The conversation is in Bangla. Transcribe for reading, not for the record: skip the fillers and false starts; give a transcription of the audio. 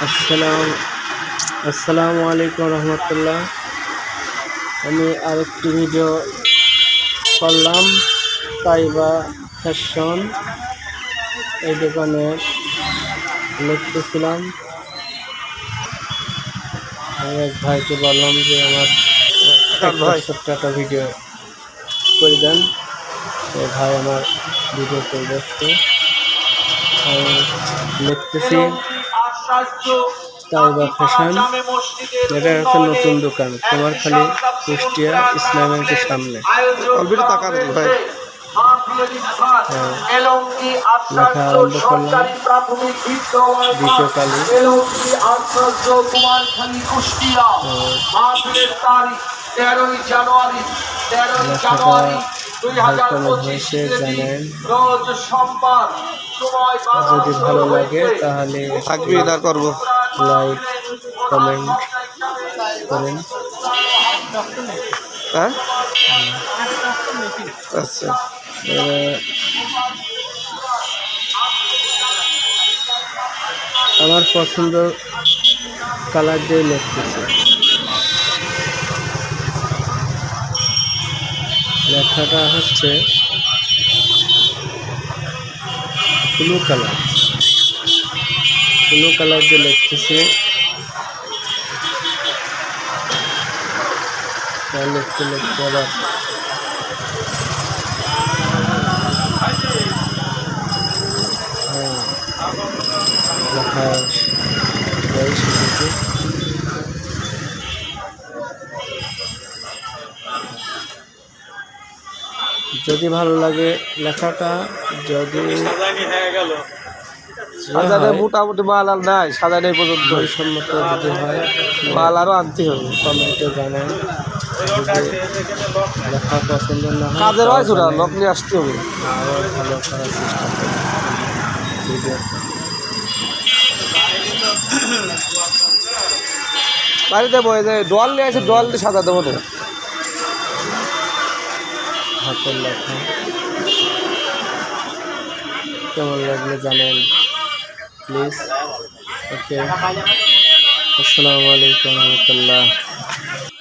আসসালামু আলাইকুম রহমতুল্লাহ। আমি আরেকটি ভিডিও করলাম তাইবা ফ্যাশন। এই দোকানে লিখতেছিলাম, আমি এক ভাইকে বললাম যে আমার ছোট্ট একটা ভিডিও করে দেন। এই ভাই আমার ভিডিও করে দিচ্ছে। আমি লিখতেছি তাইবা ফ্যাশন, এটা একটা নতুন দোকান কুমারখালী কুষ্টিয়া ইসলামের সামনে। লেখা আরম্ভ করলাম। দ্বিতীয় কালী হয়েছে জানেন। যদি ভালো লাগে তাহলে লাইক কমেন্ট করেন। আচ্ছা, আমার পছন্দ কালার দিয়ে লিখতেছে। লেখাটা হচ্ছে ব্লু কালার দিয়ে লিখতেছে। লিখতে আবার লেখা যদি ভালো লাগে লেখাটা, যদি মোটামুটি মাল আর নাই, সাজানো পর্যন্ত সম্মত যদি হয় মাল আরো আনতে হবে। কমেন্টে জানান। লেখা পছন্দ না হয় কাজের হয় ছোড়া লোক নিয়ে আসতে হবে, আরও ভালো করার চেষ্টা করব ভিডিও। বাড়িতে বয়ে যায় ডল নিয়ে আসে, ডল দিয়ে সাজা দেবো না। হাতের লেখা কেমন লাগলে জানেন প্লিজ। ওকে, আসসালামু আলাইকুম রহমতুল্লাহ।